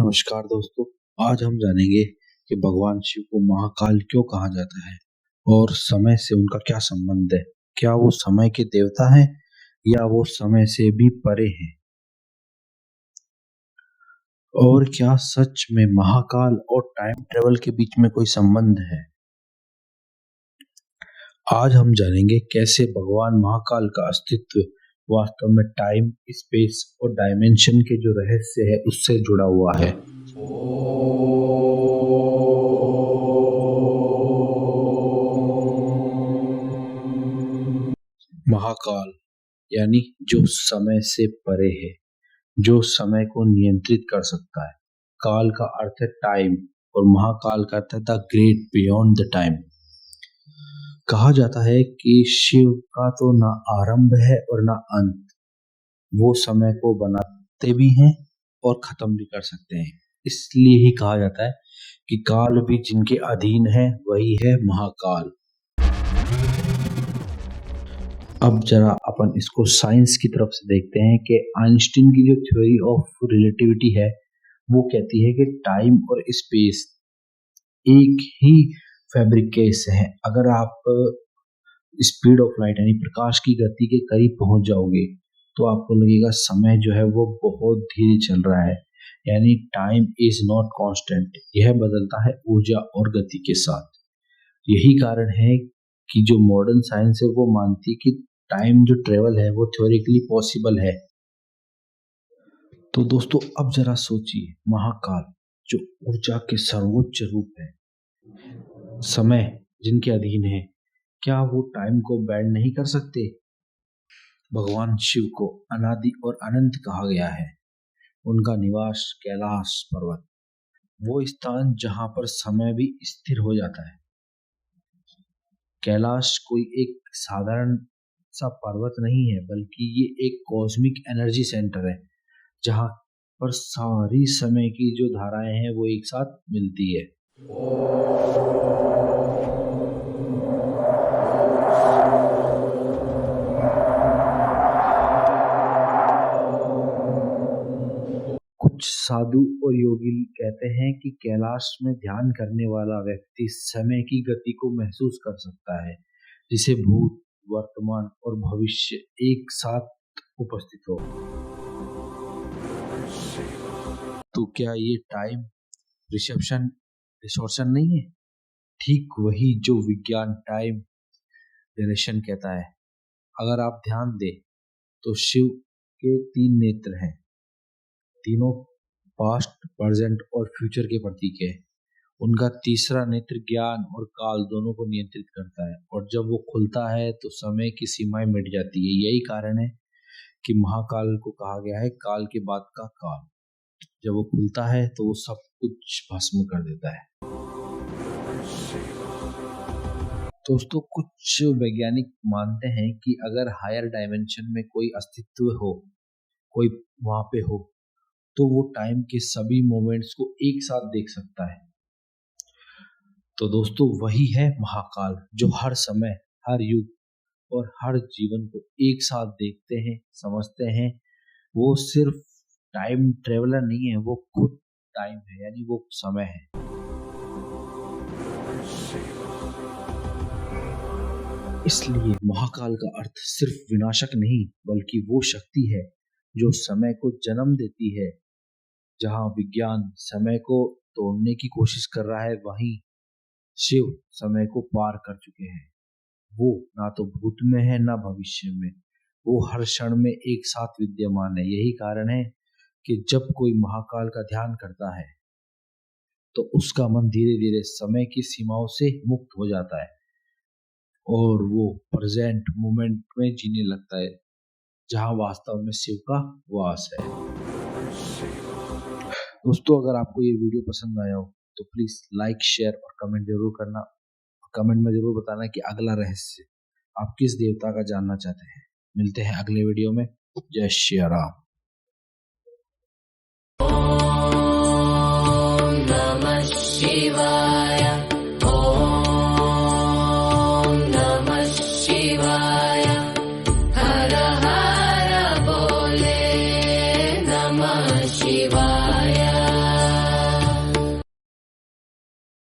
नमस्कार दोस्तों। आज हम जानेंगे कि भगवान शिव को महाकाल क्यों कहा जाता है और समय से उनका क्या संबंध है। क्या वो समय के देवता हैं या वो समय से भी परे हैं, और क्या सच में महाकाल और टाइम ट्रेवल के बीच में कोई संबंध है। आज हम जानेंगे कैसे भगवान महाकाल का अस्तित्व वास्तव में टाइम, स्पेस और डायमेंशन के जो रहस्य है उससे जुड़ा हुआ है। महाकाल यानी जो समय से परे है, जो समय को नियंत्रित कर सकता है। काल का अर्थ है टाइम और महाकाल का अर्थ है the great beyond the time. कहा जाता है कि शिव का तो ना आरंभ है और ना अंत। वो समय को बनाते भी हैं और खत्म भी कर सकते हैं। इसलिए ही कहा जाता है कि काल भी जिनके अधीन है वही है महाकाल। अब जरा अपन इसको साइंस की तरफ से देखते हैं कि आइंस्टीन की जो थ्योरी ऑफ रिलेटिविटी है वो कहती है कि टाइम और स्पेस एक ही फैब्रिक के हिस्से हैं। अगर आप स्पीड ऑफ लाइट यानी प्रकाश की गति के करीब पहुंच जाओगे तो आपको लगेगा समय जो है वो बहुत धीरे चल रहा है, यानी टाइम इज नॉट कांस्टेंट। यह बदलता है ऊर्जा और गति के साथ। यही कारण है कि जो मॉडर्न साइंस है वो मानती है कि टाइम जो ट्रेवल है वो थ्योरेटिकली पॉसिबल है। तो दोस्तों अब जरा सोचिए, महाकाल जो ऊर्जा के सर्वोच्च रूप है, समय जिनके अधीन है, क्या वो टाइम को बेंड नहीं कर सकते। भगवान शिव को अनादि और अनंत कहा गया है। उनका निवास कैलाश पर्वत, वो स्थान जहां पर समय भी स्थिर हो जाता है। कैलाश कोई एक साधारण सा पर्वत नहीं है, बल्कि ये एक कॉस्मिक एनर्जी सेंटर है जहां पर सारी समय की जो धाराएं हैं वो एक साथ मिलती है। कुछ साधु और योगी कहते हैं कि कैलाश में ध्यान करने वाला व्यक्ति समय की गति को महसूस कर सकता है, जिसे भूत, वर्तमान और भविष्य एक साथ उपस्थित हो। तो क्या ये टाइम डिस्टॉर्शन नहीं है? ठीक वही जो विज्ञान टाइम डायलेशन कहता है। अगर आप ध्यान दें तो शिव के 3 नेत्र हैं। तीनों पास्ट, प्रेजेंट और फ्यूचर के प्रतीक है। उनका तीसरा नेत्र ज्ञान और काल दोनों को नियंत्रित करता है, और जब वो खुलता है तो समय की सीमाएं मिट जाती है। यही कारण है कि महाकाल को कहा गया है काल के बाद का काल। जब वो खुलता है तो वो सब कुछ भस्म कर देता है। दोस्तों कुछ वैज्ञानिक मानते हैं कि अगर हायर डायमेंशन में कोई अस्तित्व हो, कोई वहां पे हो, तो वो टाइम के सभी मोमेंट्स को एक साथ देख सकता है। तो दोस्तों वही है महाकाल, जो हर समय, हर युग और हर जीवन को एक साथ देखते हैं, समझते हैं। वो सिर्फ टाइम ट्रेवलर नहीं है, वो खुद टाइम है, यानी वो समय है। इसलिए महाकाल का अर्थ सिर्फ विनाशक नहीं, बल्कि वो शक्ति है जो समय को जन्म देती है। जहां विज्ञान समय को तोड़ने की कोशिश कर रहा है, वहीं शिव समय को पार कर चुके हैं। वो ना तो भूत में है ना भविष्य में, वो हर क्षण में एक साथ विद्यमान है। यही कारण है कि जब कोई महाकाल का ध्यान करता है तो उसका मन धीरे धीरे समय की सीमाओं से मुक्त हो जाता है और वो प्रेजेंट मोमेंट में जीने लगता है, जहां वास्तव में शिव का वास है। दोस्तों अगर आपको ये वीडियो पसंद आया हो तो प्लीज लाइक, शेयर और कमेंट जरूर करना। कमेंट में जरूर बताना कि अगला रहस्य आप किस देवता का जानना चाहते हैं। मिलते हैं अगले वीडियो में। जय श्री राम। ओम नमः शिवाय। ओम नमः शिवाय। हर हर बोले नमः शिवाय।